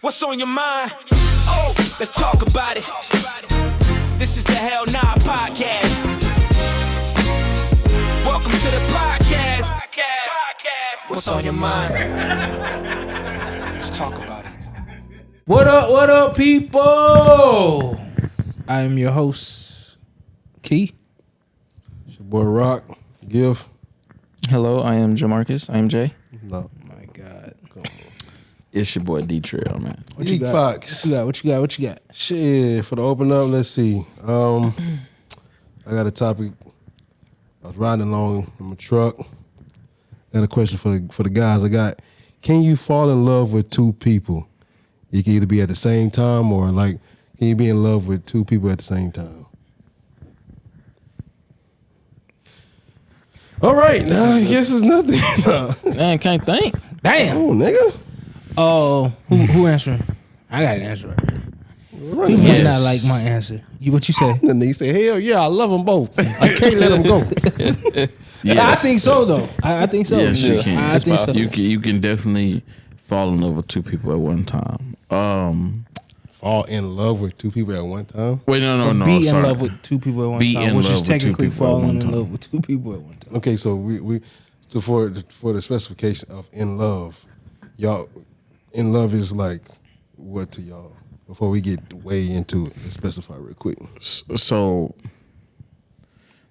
What's on your mind? Oh, let's talk about it. This is the Hell Nah Podcast. Welcome to the podcast. What's on your mind? Let's talk about it. What up, people? I am your host, Key. It's your boy Rock, Give. Hello, I am Jamarcus. I am Jay. No. My God. It's your boy D-Trail, man. What you got? Fox. What you got? Shit, for the open up, let's see. I got a topic. I was riding along in my truck. Got a question for the guys. Can you fall in love with two people? You can either be at the same time or can you be in love with two people at the same time? All right, now I guess it's nothing. Man, can't think. Damn. Oh, nigga. Oh, who answering? I got an answer right here. You must not like my answer. What you say? The nigga say, hell yeah, I love them both. I can't let them go. Yes. I think so, though. I think so. Yes, you can. I think so. You can definitely fall in love with two people at one time. Fall in love with two people at one time? Wait, no. Be in sorry. love with two people at one Be time, in which love is with two technically people at falling one in time. love with two people at one time. Okay, so so for the specification of in love, y'all, in love is like what to y'all? Before we get way into it, let's specify real quick. So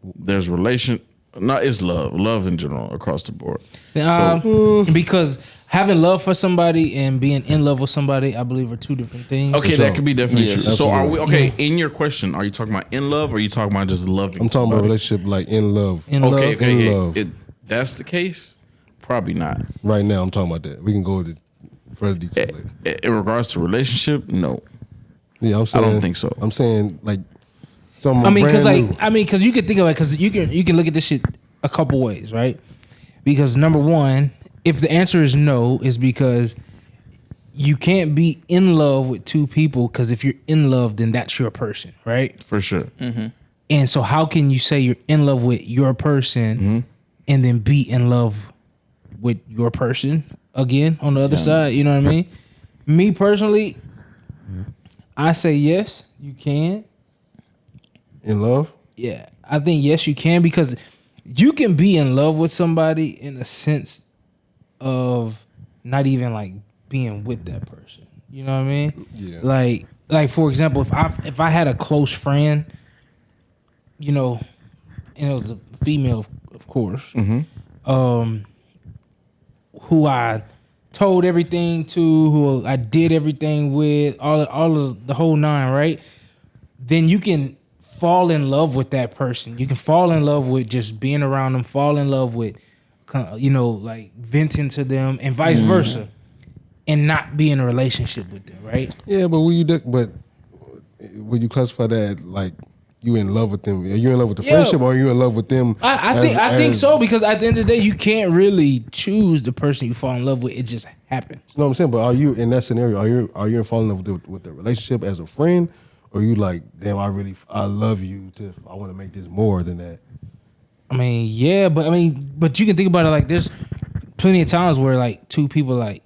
there's it's love in general across the board. Because having love for somebody and being in love with somebody, I believe, are two different things. Okay, that could be definitely true. So are we in your question? Are you talking about in love, or are you talking about just loving? I'm talking about somebody? relationship like in love. In love. In love. If that's the case, probably not. Right now, I'm talking about that. We can go into further detail later. In regards to relationship, no. Yeah, I'm saying. I don't think so. I'm saying like something. I mean, because because you could think of it, because you can look at this shit a couple ways, right? Because number one, if the answer is no, is because you can't be in love with two people, because if you're in love, then that's your person, right? For sure. Mm-hmm. And so how can you say you're in love with your person and then be in love with your person again on the other side? You know what I mean? Me personally, I say yes, you can. in love. Yeah, I think yes, you can, because you can be in love with somebody in a sense of not even like being with that person. You know what I mean? Yeah. Like for example, if I had a close friend, you know, and it was a female, of course, who I told everything to, who I did everything with, all of the whole nine, right? Then you can fall in love with that person. You can fall in love with just being around them, fall in love with, you know, like venting to them and vice versa, and not be in a relationship with them, right? Yeah, but would you classify that like you in love with them? Are you in love with the friendship, or are you in love with them? I think so, because at the end of the day, you can't really choose the person you fall in love with. It just happens. You know what I'm saying? But are you in that scenario? Are you falling in love with the relationship as a friend, or you like, damn, I love you. I want to make this more than that. I mean, yeah, but you can think about it like there's plenty of times where like two people like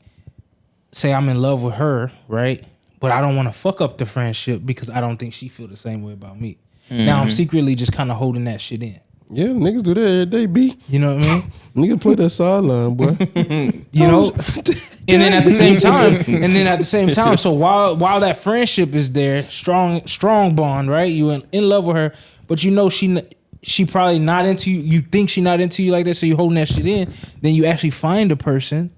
say I'm in love with her, right? But I don't want to fuck up the friendship because I don't think she feel the same way about me. Now I'm secretly just kind of holding that shit in. Yeah, niggas do that every day, B. You know what I mean? Niggas play that sideline, boy. You know, and then at the same time, so while that friendship is there, strong bond, right? You in love with her, but you know she probably not into you. You think she not into you like that, so you holding that shit in. Then you actually find a person.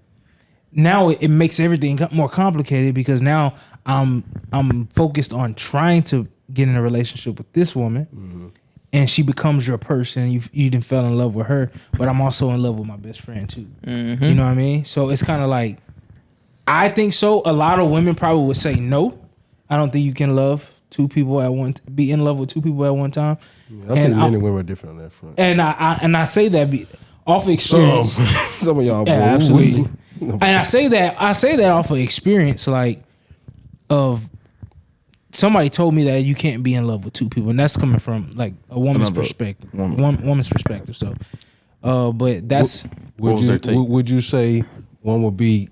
Now it makes everything more complicated, because now I'm focused on trying to get in a relationship with this woman, and she becomes your person. You done fell in love with her, but I'm also in love with my best friend too. You know what I mean? So it's kind of like, I think so. A lot of women probably would say no. I don't think you can be in love with two people at one time. Yeah, I think men and women are different on that front. And I say that off of experience. Some of y'all, bro. Yeah, absolutely. And I say that off of experience, like of somebody told me that you can't be in love with two people, and that's coming from like a woman's perspective, woman's perspective. So, but that's would you say one would be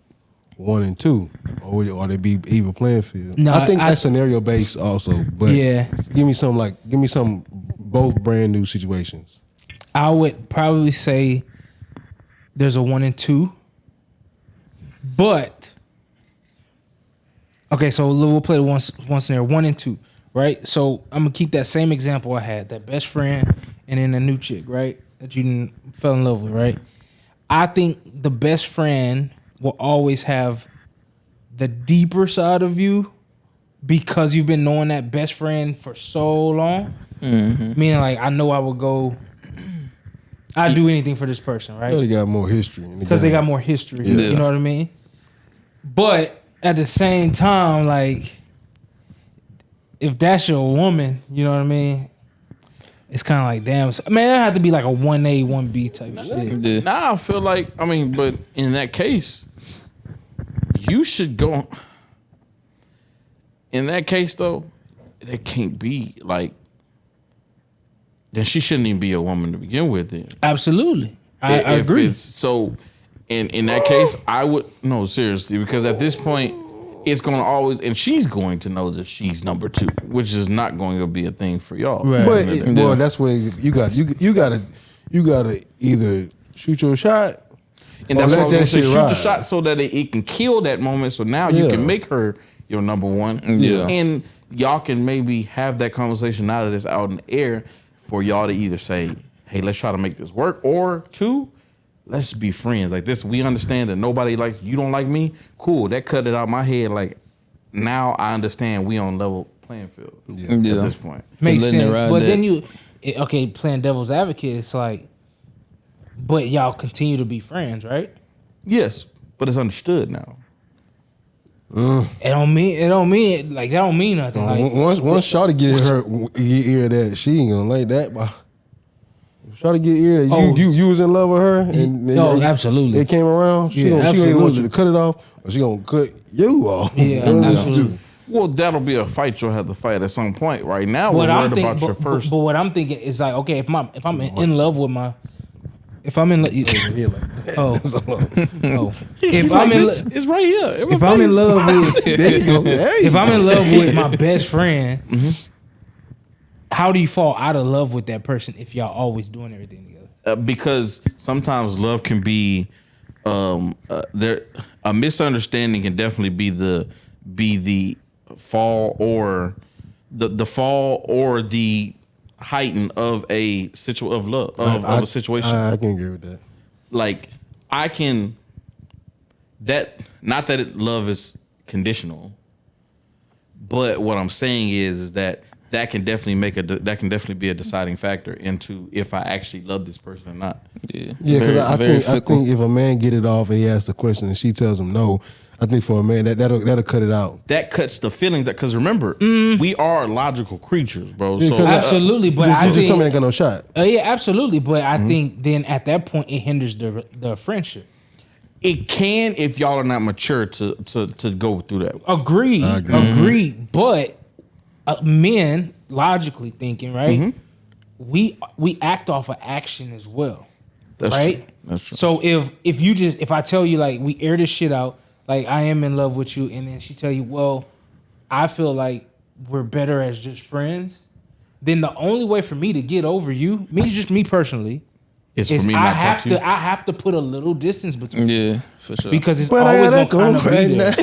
1 and 2, or they be even playing field? No, I think I- that's scenario based also. But Yeah. give me some both brand new situations. I would probably say there's a 1 and 2, but okay. So we'll play one scenario, 1 and 2, right? So I'm gonna keep that same example I had, that best friend and then a new chick, right? That you fell in love with, right? I think the best friend will always have the deeper side of you because you've been knowing that best friend for so long. Meaning, like, I know I would go, I'd do anything for this person, I know right? they got more history Because they got more history. You know what I mean? But at the same time, like, if that's your woman, you know what I mean? It's kind of like, damn. So, man, it have to be like a 1A, 1B type shit. Yeah. Now I feel like, I mean, but in that case, you should go. In that case, though, it can't be like. Then she shouldn't even be a woman to begin with. Then Absolutely. I If agree. it's- So, in that case, I would no seriously because at this point, it's gonna always and she's going to know that she's number 2, which is not going to be a thing for y'all. Right. But boy, that's where you gotta either shoot your shot. And Or that's let why I was gonna that say, shit shoot the ride. shot so that it can kill that moment. So now you Yeah. can make her your number 1. Yeah. And y'all can maybe have that conversation now that it's out in the air for y'all to either say, hey, let's try to make this work, or 2, let's be friends. Like this, we understand that nobody likes you don't like me. Cool. That cut it out my head. Like now I understand we on level playing field Yeah. at this point. Makes letting it sense. ride But that. then okay, playing devil's advocate, it's like, but y'all continue to be friends, right? Yes, but it's understood now. It don't mean like that don't mean nothing. Like Once Shawty get ear that, she ain't gonna like that. But Shawty get ear that Oh. you was in love with her, and No, absolutely. It came around. She Yeah, gonna either want you absolutely. to cut it off, or she gonna cut you off. Yeah, One of those absolutely. two. Well, that'll be a fight you'll have to fight at some point. Right now, what we're I'm worried thinking, about your first. but what I'm thinking is like, okay, if I'm in love with my, if I'm in, oh, if I'm in, It's right here. if I'm in love with, There you go. if I'm in love with my best friend, how do you fall out of love with that person if y'all always doing everything together? Because sometimes love can be there. A misunderstanding can definitely be the fall or the fall or the heighten of a of a situation. I can agree with that. Like I can that not that love is conditional, but what I'm saying is that can definitely be a deciding factor into if I actually love this person or not. Yeah. Yeah, because Very I fickle. think if a man get it off and he asks the question and she tells him no, I think for a man that'll cut it out. That cuts the feelings. Because remember, we are logical creatures, bro. Yeah, So 'cause Absolutely, but I just tell me I think, ain't got no shot. yeah, absolutely, but I think then at that point it hinders the friendship. it can if y'all are not mature to go through that. Agreed. But men, logically thinking, right? We act off of action as well, That's right? true. That's true. So if I tell you like we air this shit out, like I am in love with you, and then she tell you, well, I feel like we're better as just friends, then the only way for me to get over you, me personally, It's is for me I not to talk have to you. I have to put a little distance between Yeah, for sure. because it's But I always got gonna that kind of be going there.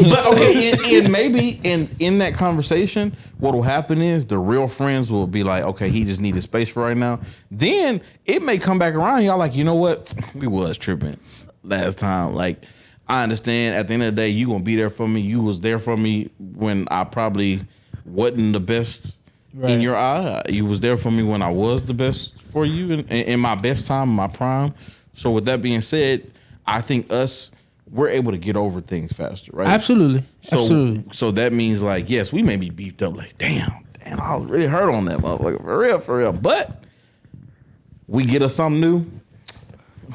But okay, and maybe in that conversation, what will happen is the real friends will be like, okay, he just needed space for right now. Then it may come back around. Y'all like, you know what? We was tripping last time. Like, I understand. At the end of the day, you gonna be there for me. You was there for me when I probably wasn't the best in your eye. You was there for me when I was the best for you in my best time, my prime. So with that being said, I think we're able to get over things faster, right? Absolutely. So, Absolutely. So that means like, yes, we may be beefed up. Like, damn, I was really hurt on that motherfucker, for real. But we get us something new.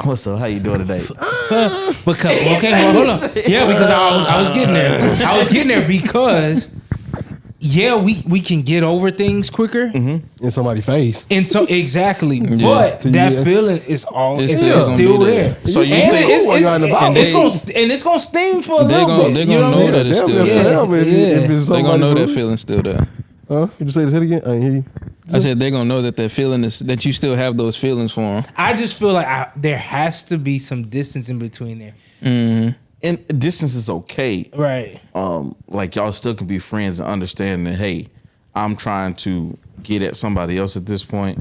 What's up? How you doing today? Because okay, hold on. Yeah, because I was getting there. I was getting there because yeah, we can get over things quicker. Mm-hmm. in somebody's face. And so exactly, but So that yeah. feeling is all It's it's still still, gonna be there. there. So you And think- it's, Well, you're in the box. it's gonna sting for a They little gonna- bit. they you gonna know know? that it's they'll still be there. forever if Yeah. it's They somebody gonna know for that real. feeling's still there. Huh? You just say this again? I didn't hear you. I said they're gonna know that that feeling is that you still have those feelings for them. I just feel like there has to be some distance in between there. And distance is okay. Right. Like y'all still can be friends and understand that, hey, I'm trying to get at somebody else at this point.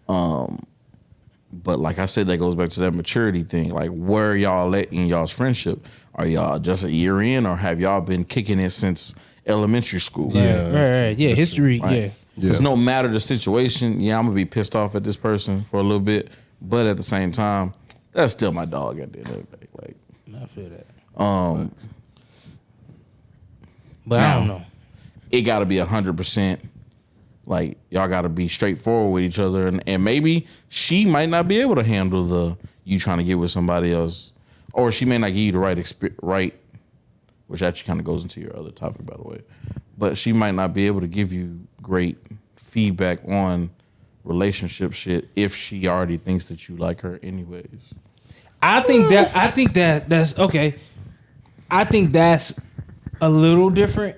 But like I said, that goes back to that maturity thing. Like, where y'all at in y'all's friendship? Are y'all just a year in, or have y'all been kicking it since elementary school? Right. Yeah. History. Right. Yeah. Because no matter the situation, yeah, I'm gonna be pissed off at this person for a little bit, but at the same time, that's still my dog at the end of the day. Like, I feel that. But I don't know. it got to be 100%. Like, y'all got to be straightforward with each other, and maybe she might not be able to handle the you trying to get with somebody else, or she may not give you the right, which actually kind of goes into your other topic, by the way. But she might not be able to give you great feedback on relationship shit if she already thinks that you like her anyways. I think that's okay. I think that's a little different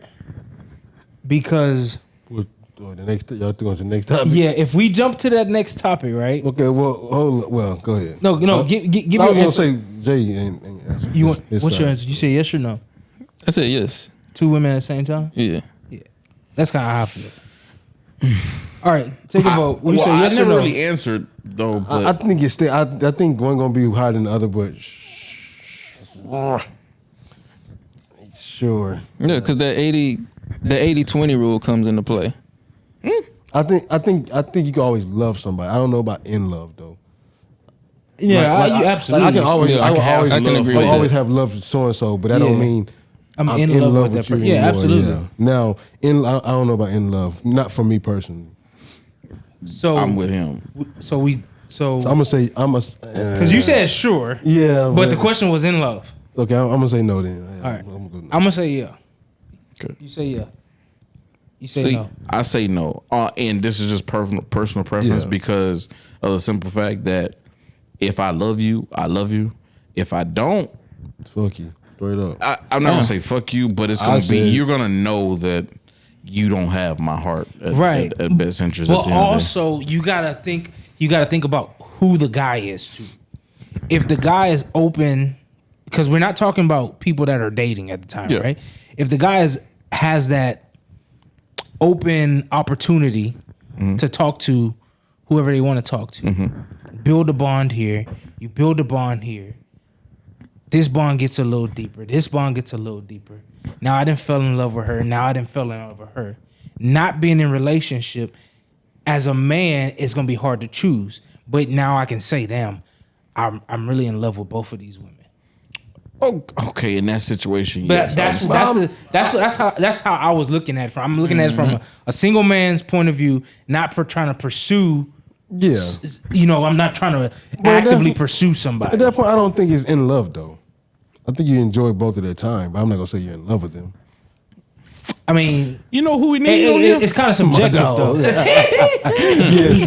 because The next, y'all going to the next topic? yeah, if we jump to that next topic, right? Okay. Well, hold on. Well, go ahead. No, give I your was gonna answer. say Jay ain't answer. You want, His what's your side. answer? You say yes or no? I said yes. 2 women at the same time? Yeah. That's kind of how I feel. All right, take a vote. What do you say? I Yes or never no? really answered though, but I think it's still. I think one gonna be higher than the other, but sure. Yeah, because the 80-20 rule comes into play. I think you can always love somebody. I don't know about in love though. Yeah, Like, you absolutely. I can always. Yeah, I will always. I can love, agree I with will always that. have love for so and so, but that don't Yeah. mean I'm in love with that person. Yeah, anymore, absolutely. yeah. Now, I don't know about in love. Not for me personally. So I'm with him. I'm gonna say because you said sure, yeah, but the question was in love. okay. I'm gonna say no then. All right, I'm gonna go no. I'm gonna say yeah. Okay. You say yeah. You say See, no. I say no, and this is just personal preference Yeah. because of the simple fact that if I love you, I love you. If I don't, Fuck you. Straight up. I'm not gonna say fuck you, but it's I gonna be said- you're gonna know that you don't have my heart at, Right. at best interest. But at the end of the day. also, you gotta think about who the guy is too. If the guy is open, because we're not talking about people that are dating at the time, Yeah. right? If the guy has that open opportunity to talk to whoever they want to talk to, build a bond here. You build a bond here. This bond gets a little deeper. This bond gets a little deeper. Now I didn't fell in love with her. Now I didn't fell in love with her. Not being in a relationship as a man is gonna be hard to choose. But now I can say, damn, I'm really in love with both of these women. Oh, okay, in that situation, But yes. that's how I was looking at it. I'm looking at it from a single man's point of view, not trying to pursue. Yeah. I'm not trying to Well, actively that's- pursue somebody. At that point, I don't think it's in love though. I think you enjoy both of their time, but I'm not gonna say you're in love with them. I mean, You know who we need on here? it's kind of subjective though. Yes, It's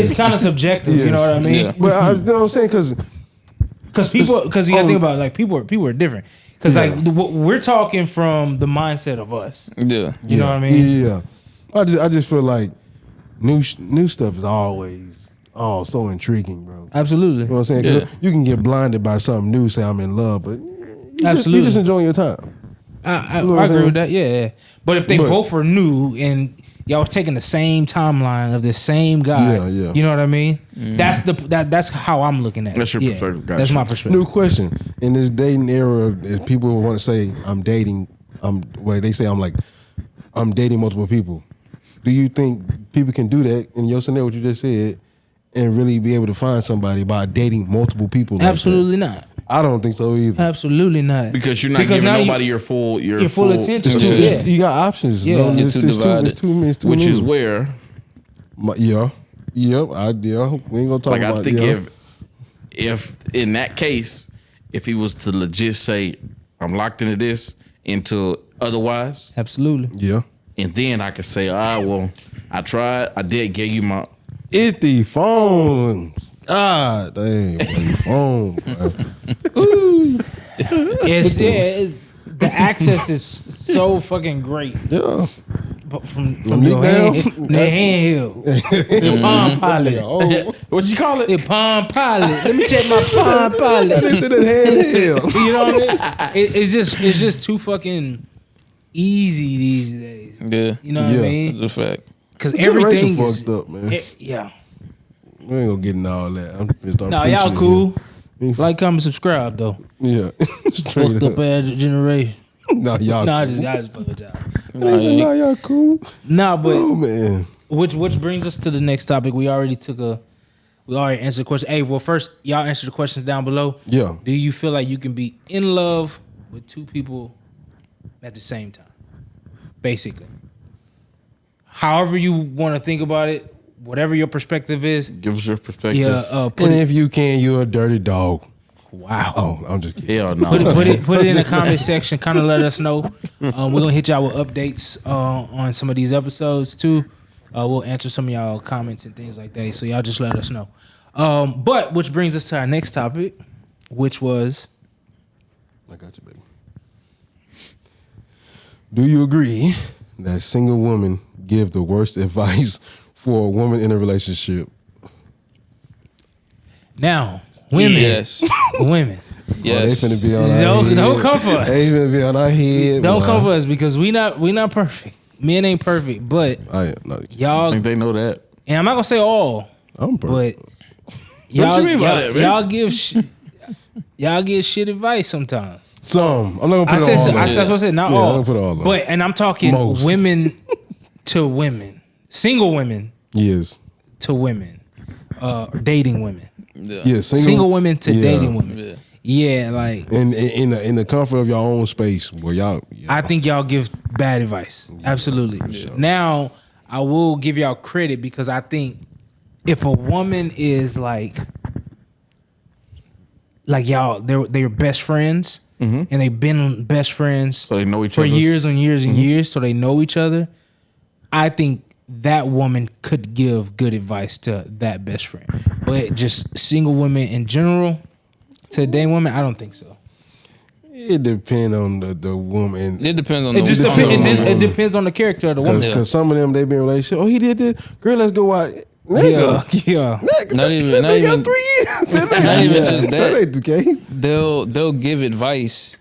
yes. kind of subjective. You know Yes. what I mean? Yeah. But you know what I'm saying? Because Because you gotta think about it, like people are different. Because Yeah. we're talking from the mindset of us. Yeah. You know what I mean? Yeah. I just feel like new stuff is always so intriguing, bro. Absolutely. You know what I'm saying? 'Cause Yeah. you can get blinded by something new, say I'm in love, but Absolutely. you just enjoying your time. I You know what I'm agree saying? with that. Yeah. But if they But- both are new and y'all taking the same timeline of the same guy, Yeah, yeah. you know what I mean? That's how I'm looking at it. That's your Yeah, perspective. That's Gotcha. my perspective. New question: in this dating era, if people want to say I'm dating, they say I'm dating multiple people. Do you think people can do that in your scenario? What you just said, and really be able to find somebody by dating multiple people? Like that? Absolutely not. I don't think so either. Absolutely not. Because you're not giving now nobody your full attention. It's too, Yeah. you got options. Yeah. bro. You're It's too too divided. It's too which many. is where Yep. We ain't gonna talk like about. I think yeah. if in that case, if he was to legit say I'm locked into this until otherwise, Absolutely. Yeah. and then I could say, well, I tried. I did give you my. It's the phones. God damn, the phone. The access is so fucking great. Yeah. But from Nick your down? handheld, the Palm Pilot, Oh, What you call the it? Palm Pilot. Let me check my Palm Pilot. they said that handheld. You know what I mean? It's just too fucking easy these days. Yeah. You know what Yeah. I mean? That's a fact. Because Generation everything is fucked up, man. yeah. We ain't gonna get into all that. I'm just No, y'all preaching cool. it. Like, comment, subscribe though. Yeah. Straight Fucked up ass generation. No, y'all. Nah, I cool. just fuck with y'all. They said, nah, y'all cool. Nah, but Oh man. which brings us to the next topic. We already answered the question. Hey, well, first y'all answer the questions down below. Yeah. Do you feel like you can be in love with two people at the same time? Basically. However you want to think about it, whatever your perspective is. Give us your perspective. Yeah, put And it. if you can, you're a dirty dog. Wow. Oh, I'm just kidding. Hell no. Put it in the comment section. Kind of let us know. We're gonna hit y'all with updates on some of these episodes too. We'll answer some of y'all comments and things like that. So y'all just let us know. But which brings us to our next topic, which was I got you, baby. Do you agree that single women give the worst advice for a woman in a relationship? now women. Yes. Women. Yes. Oh, they finna be on our Don't- head. don't come for us. They finna be on our head. Don't boy. come for us because we not perfect. Men ain't perfect, but I am not. I y'all. think they know that. And I'm not gonna say all, I'm perfect. but y'all, you mean by y'all, that, man? y'all give shit advice sometimes. Some. I'm not gonna I put said, it so, all I on. said not Yeah, all, I'm gonna put it all on. but and I'm talking Most. women to women, single women Yes. to women, dating women, Yeah. single women to yeah. dating women. Yeah. Yeah, like And in the comfort of your own space, where y'all. I think y'all give bad advice. Absolutely. Now I will give y'all credit because I think if a woman is like y'all, they're best friends and they've been best friends So they know each for other. years and years and years, so they know each other. I think that woman could give good advice to that best friend, but just single women in general to date women, I don't think so. it depends on the woman. It depends on It the just on the depends. woman. It depends on the character of the woman. Because some of them, they been in a relationship. Oh, he did this. Girl, let's go out. Nigga. Yeah. Nigga, Not they even- been not together even- 3 years. not even just that. ain't the case. They'll give advice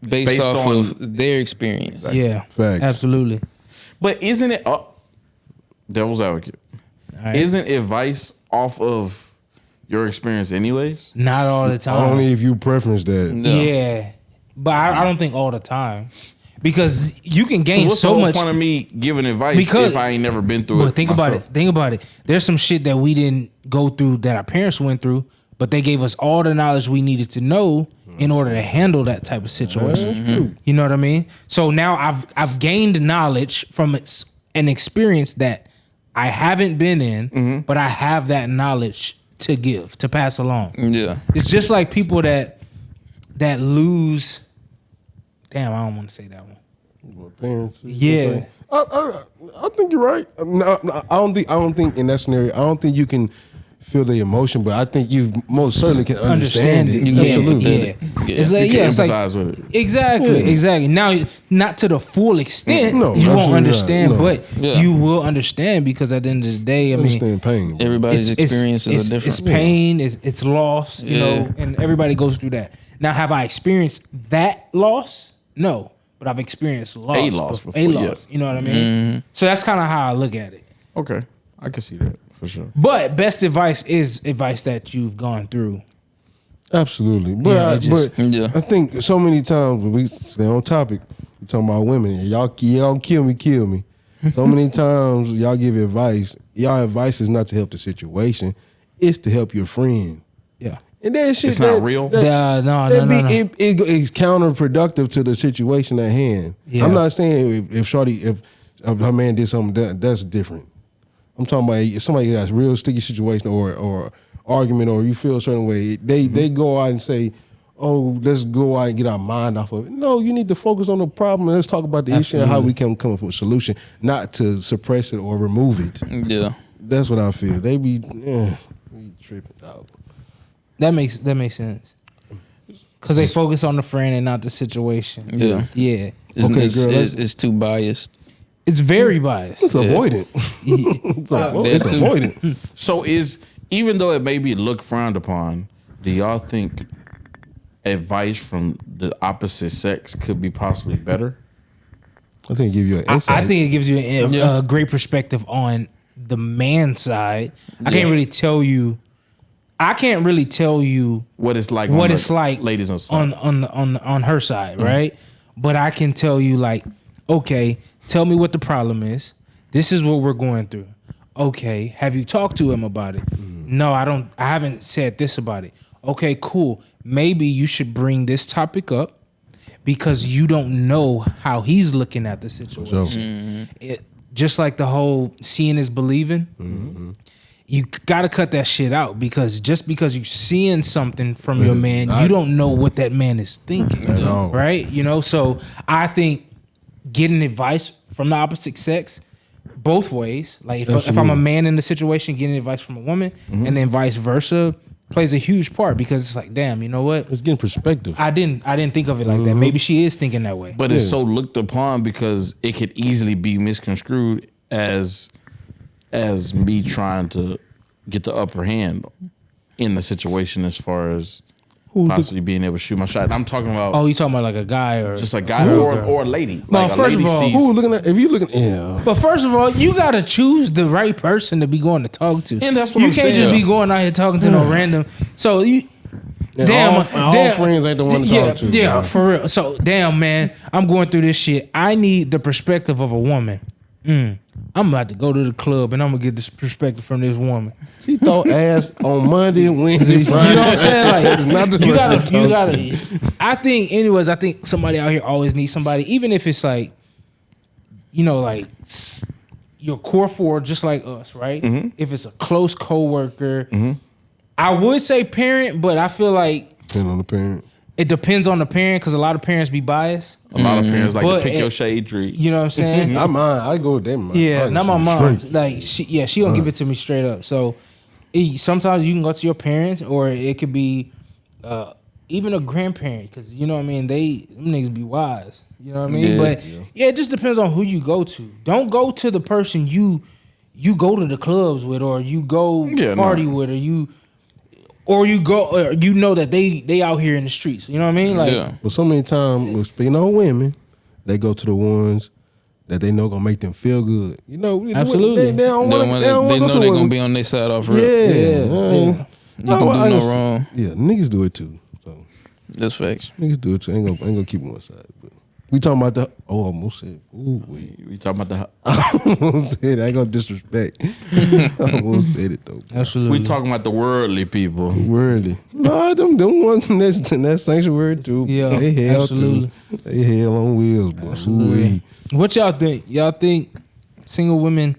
based off on- of their experience. Yeah, Facts. absolutely. But isn't it devil's advocate? All right. Isn't advice off of your experience anyways? Not all the time. Only if you preference that. No. Yeah, but I don't think all the time because you can gain What's so the whole much. point of me giving advice Because- if I ain't never been through But it? think myself? about it. Think about it. There's some shit that we didn't go through that our parents went through, but they gave us all the knowledge we needed to know in order to handle that type of situation. You know what I mean? So now I've gained knowledge from an experience that I haven't been in, but I have that knowledge to give, to pass along. Yeah. It's just like people that lose. Damn, I don't want to say that one. Parents. Yeah. I think you're right. No, I don't think in that scenario. I don't think you can feel the emotion, but I think you most certainly can understand it. You can. Absolutely. Yeah. Yeah. It's like, You can yeah, it's like empathize with it. exactly, Yeah. exactly. Now, not to the full extent, No, you won't absolutely understand, not. No. but Yeah. you will understand because at the end of the day, I mean, Understand pain. bro. Everybody's experiences are different. It's pain, it's loss, you Yeah. know, and everybody goes through that. Now, have I experienced that loss? No, but I've experienced loss. A loss before. before, A loss. yeah. You know what I mean? So that's kind of how I look at it. Okay, I can see that for sure. But best advice is advice that you've gone through. Absolutely, but Yeah, it just- Yeah. I think so many times when we stay on topic, we talking about women. And y'all kill me. So many times y'all give advice. Y'all advice is not to help the situation; it's to help your friend. Yeah. And that shit, It's not real? No. It's counterproductive to the situation at hand. Yeah. I'm not saying if her man did something that's different. I'm talking about if somebody got a real sticky situation or argument, or you feel a certain way. They go out and say, oh, let's go out and get our mind off of it. No, you need to focus on the problem and let's talk about the issue and how we can come up with a solution, not to suppress it or remove it. Yeah. That's what I feel. They be tripping out. That makes sense. Because they focus on the friend and not the situation. Yeah. Yeah. It's, Okay, it's, girl, it's, it's too biased. It's very biased. It's avoidant. It's That's too- avoidant. So even though it may be looked frowned upon, do y'all think advice from the opposite sex could be possibly better? I think it give you an I insight. think it gives you a Yeah. great perspective on the man side. I can't really tell you. I can't really tell you What it's like. what on it's the like ladies on side. on her side, right? But I can tell you, like, okay, tell me what the problem is. This is what we're going through. Okay, have you talked to him about it? No, I don't. I haven't said this about it. Okay, cool. Maybe you should bring this topic up because you don't know how he's looking at the situation. It just like the whole seeing is believing. You gotta cut that shit out because just because you're seeing something from your man, you don't know what that man is thinking. At all. Right? You know, so I think getting advice from the opposite sex, both ways. Like if I'm a man in the situation, getting advice from a woman, and then vice versa, plays a huge part because it's like, damn, you know what? It's getting perspective. I didn't think of it like that. Maybe she is thinking that way. But it's so looked upon because it could easily be misconstrued as me trying to get the upper hand in the situation as far as possibly being able to shoot my shot. And I'm talking about Oh, you talking about like a guy or just a guy or a lady. Well, Like a first of lady all, sees. Who looking at? If you looking, yeah. But first of all, you gotta choose the right person to be going to talk to. And that's what you I'm can't just saying. be going out here talking to no random. So you, And all friends ain't the one to talk to. Yeah, bro. for real. So damn, man, I'm going through this shit. I need the perspective of a woman. I'm about to go to the club and I'm gonna get this perspective from this woman. She thought ass on Monday, Wednesday, Friday. You know what I'm saying? Like, It's not the you person to talk to. I think somebody out here always needs somebody, even if it's like, you know, like your core four, just like us, right? If it's a close coworker, I would say parent, but I feel like Depending on the parent. it depends on the parent because a lot of parents be biased. A lot of parents like But to pick it- your shade tree. You know what I'm saying? Not mine. I go with them. Yeah, not my mom. Straight. Like she gonna give it to me straight up. So sometimes you can go to your parents, or it could be even a grandparent, because you know what I mean. Them niggas be wise. You know what I mean. Yeah. But it just depends on who you go to. Don't go to the person you go to the clubs with, or you go party with, or you go, or you know that they out here in the streets. You know what I mean? Like Yeah. But so many times, speaking of women, they go to the ones that they know gonna make them feel good. You know, Absolutely. They don't want to. They don't They want to know go they're to gonna one. be on their side off rip. Yeah, You can do no wrong. Yeah, niggas do it too. So That's facts. niggas do it too. Ain't gonna keep them on side. But we talking about the. Oh, I almost said. Ooh, wait. We talking about I almost said. I ain't gonna disrespect. I almost said it though. absolutely. we talking about the worldly people. Worldly. No, them ones in that sanctuary too. Yeah, they hell absolutely. too. They hell on wheels, boy. Ooh-wee. What y'all think? Y'all think single women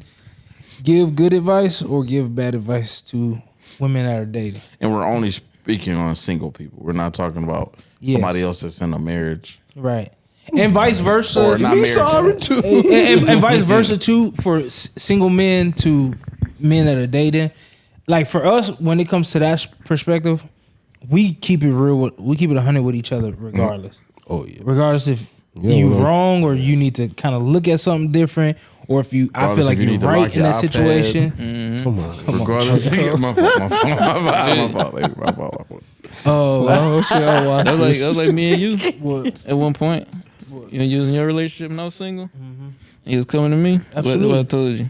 give good advice or give bad advice to women that are dating? And we're only speaking on single people. We're not talking about Yes. somebody else that's in a marriage. Right. And vice versa. Or not Be married. sorry too. and vice versa too for single men to men that are dating. Like for us, when it comes to that perspective, we keep it real. We keep it 100 with each other, regardless. Oh yeah. Regardless if Yeah, you well. wrong or you need to kind of look at something different, or if you, I feel Regardless like if you you're need to right lock in your that iPad. situation. Come on. Regardless, my fault, baby, my fault. Oh, Oh shit! I watched That's like this. that's like me and you at one point. You was in your relationship, no single. He was coming to me. Absolutely. What I told you.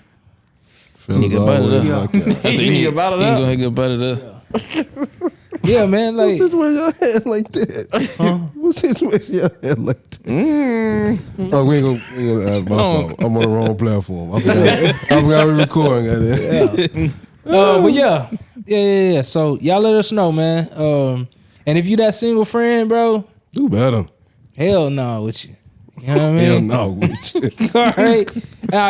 Fellas Nigga, bite it always up. like that. I said, You you nigga bite it you up. Go ahead, go bite it up. yeah, man. Like Situation your head like that? What situation your head like that? Oh, we ain't gonna my fault. I'm on the wrong platform. I forgot we recording. Goddamn. but yeah. So y'all let us know, man. And if you that single friend, bro, Do better. hell no with you. You know what I Hell mean? no. With you. All right.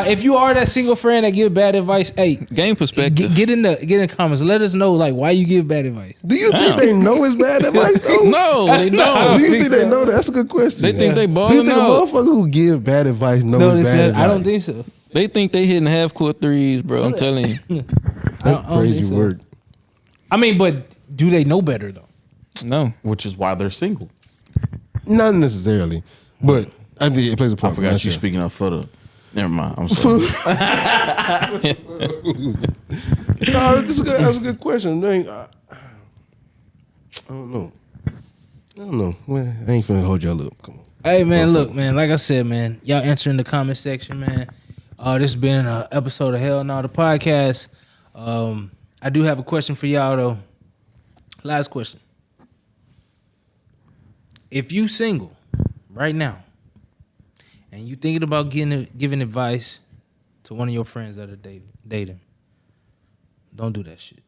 If you are that single friend that give bad advice, hey, Game perspective. get in the comments. Let us know like why you give bad advice. Do you think they know it's bad advice though? No, they don't. Do you think they so. know that? That's a good question. They think they Do you balling think a out. motherfucker who give bad advice knows No, they bad said, advice? I don't think so. They think they hitting half court threes, bro. I'm telling you. That's I don't crazy think so. work. I mean, but do they know better though? No. Which is why they're single. Not necessarily, but I mean, it plays a part. I forgot That's you it. speaking up for the. Never mind. I'm sorry. No, that's a good question. I don't know. Well, I ain't finna hold y'all up. Come on. Hey man, look, man. Like I said, man, y'all answer in the comment section, man. This has been an episode of Hell No, the podcast. I do have a question for y'all though. Last question. If you single right now and you thinking about giving advice to one of your friends that are dating, don't do that shit.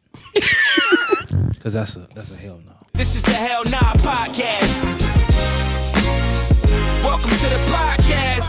Cause that's a hell no. This is the Hell Nah Podcast. Welcome to the podcast.